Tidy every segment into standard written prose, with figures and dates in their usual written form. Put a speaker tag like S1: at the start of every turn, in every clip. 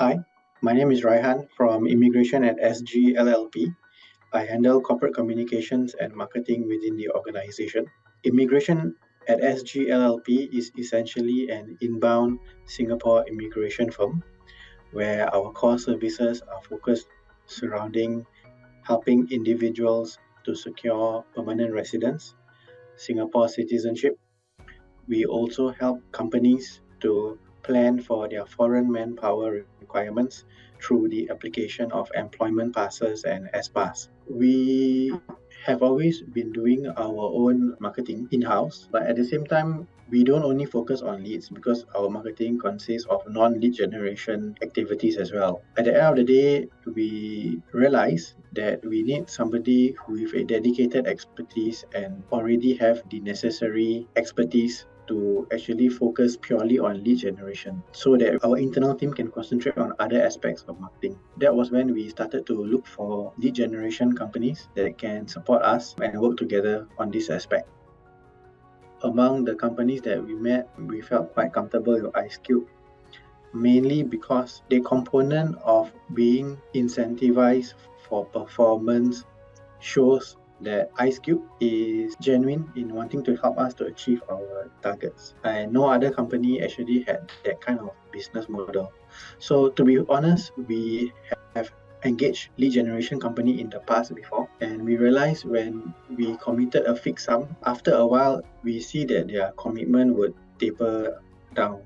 S1: Hi, my name is Raihan from Immigration at SG LLP. I handle corporate communications and marketing within the organization. Immigration at SG LLP is essentially an inbound Singapore immigration firm where our core services are focused surrounding helping individuals to secure permanent residence, Singapore citizenship. We also help companies to plan for their foreign manpower requirements through the application of employment passes and S-Pass. We have always been doing our own marketing in-house, but at the same time, we don't only focus on leads because our marketing consists of non-lead generation activities as well. At the end of the day, we realize that we need somebody with a dedicated expertise and already have the necessary expertise to actually focus purely on lead generation so that our internal team can concentrate on other aspects of marketing. That was when we started to look for lead generation companies that can support us and work together on this aspect. Among the companies that we met, we felt quite comfortable with IceCube, mainly because the component of being incentivized for performance shows that IceCube is genuine in wanting to help us to achieve our targets. And no other company actually had that kind of business model. So to be honest, we have engaged lead generation company in the past before, and we realized when we committed a fixed sum, after a while we see that their commitment would taper down,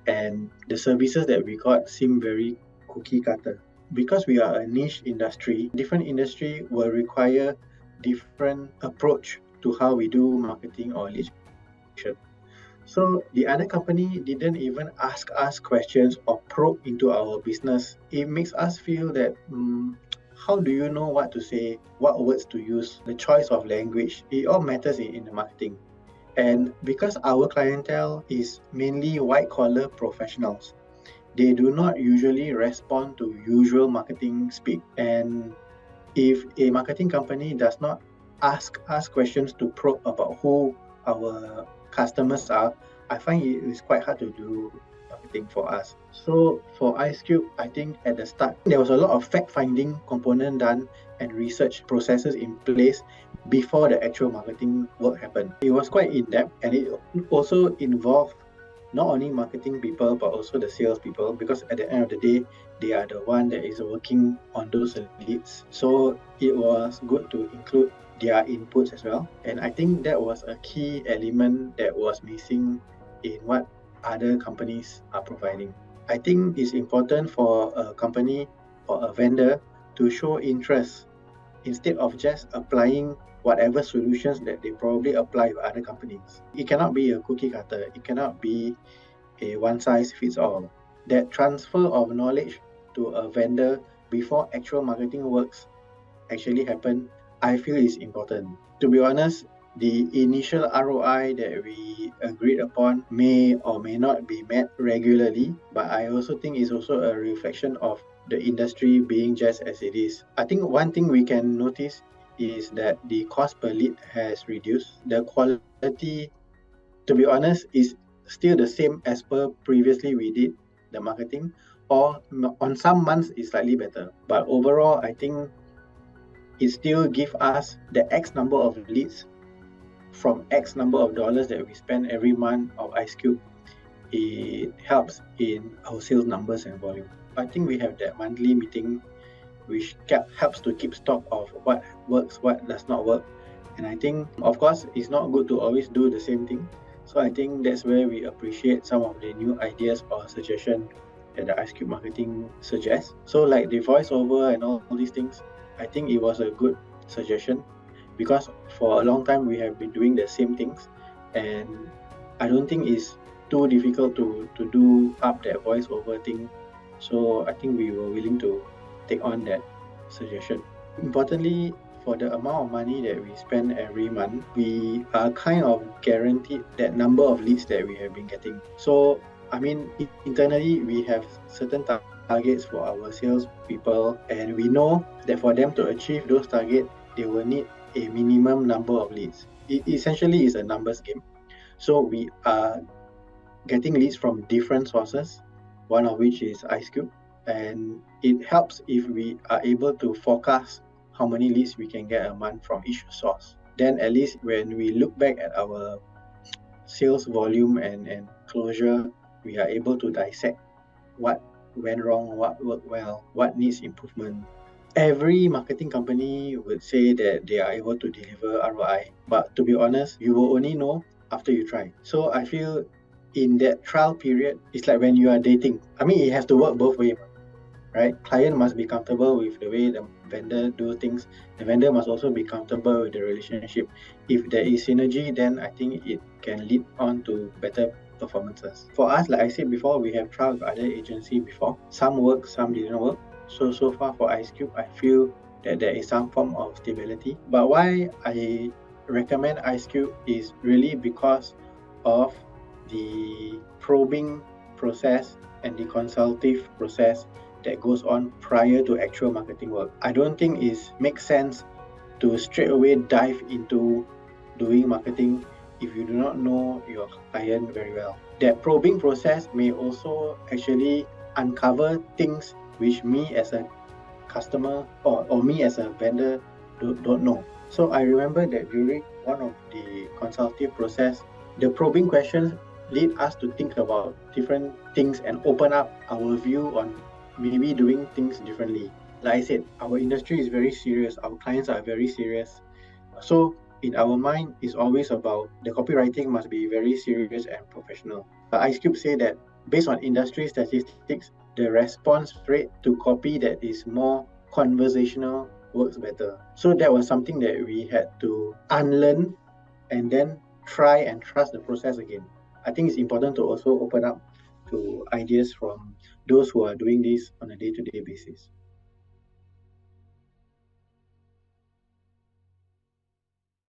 S1: and the services that we got seem very cookie cutter. Because we are a niche industry, different industry will require different approach to how we do marketing or lead generation. So the other company didn't even ask us questions or probe into our business. It makes us feel that how do you know what to say, what words to use, the choice of language, it all matters in the marketing. And because our clientele is mainly white collar professionals, they do not usually respond to usual marketing speak. And if a marketing company does not ask us questions to probe about who our customers are, I find it is quite hard to do marketing for us. So for IceCube, I think at the start, there was a lot of fact-finding component done and research processes in place before the actual marketing work happened. It was quite in-depth, and it also involved not only marketing people but also the sales people, because at the end of the day they are the one that is working on those leads. So it was good to include their inputs as well, and I think that was a key element that was missing in what other companies are providing. I think it's important for a company or a vendor to show interest instead of just applying whatever solutions that they probably apply with other companies. It cannot be a cookie cutter. It cannot be a one size fits all. That transfer of knowledge to a vendor before actual marketing works actually happen, I feel is important. To be honest, the initial ROI that we agreed upon may or may not be met regularly, but I also think it's also a reflection of the industry being just as it is. I think one thing we can notice is that the cost per lead has reduced. The quality, to be honest, is still the same as per previously we did the marketing, or on some months it's slightly better. But overall, I think it still give us the X number of leads from X number of dollars that we spend every month of IceCube. It helps in our sales numbers and volume. I think we have that monthly meeting which helps to keep stock of what works, what does not work. And I think, of course, it's not good to always do the same thing. So I think that's where we appreciate some of the new ideas or suggestion that the IceCube marketing suggests. So like the voiceover and all these things, I think it was a good suggestion, because for a long time we have been doing the same things, and I don't think it's too difficult to do up that voiceover thing. So I think we were willing to take on that suggestion. Importantly, for the amount of money that we spend every month, we are kind of guaranteed that number of leads that we have been getting. So I mean, internally we have certain targets for our sales people, and we know that for them to achieve those targets, they will need a minimum number of leads. It essentially is a numbers game. So we are getting leads from different sources, one of which is IceCube. and it helps if we are able to forecast how many leads we can get a month from each source. Then at least when we look back at our sales volume and closure, we are able to dissect what went wrong, what worked well, what needs improvement. Every marketing company would say that they are able to deliver ROI, but to be honest, you will only know after you try. So I feel in that trial period, it's like when you are dating. I mean, it has to work both ways, right? Client must be comfortable with the way the vendor do things. The vendor must also be comfortable with the relationship. If there is synergy, then I think it can lead on to better performances. For us, like I said before, we have tried with other agency before. Some work, some didn't work. So far for Ice Cube, I feel that there is some form of stability. But why I recommend Ice Cube is really because of the probing process and the consultative process that goes on prior to actual marketing work. I don't think it makes sense to straight away dive into doing marketing if you do not know your client very well. That probing process may also actually uncover things which me as a customer or me as a vendor don't know. So I remember that during one of the consultative process, the probing questions lead us to think about different things and open up our view on maybe doing things differently. Like I said, our industry is very serious, our clients are very serious. So in our mind, it's always about the copywriting must be very serious and professional. But Ice Cube say that based on industry statistics, the response rate to copy that is more conversational works better. So that was something that we had to unlearn and then try and trust the process again. I think it's important to also open up to ideas from those who are doing this on a day-to-day basis.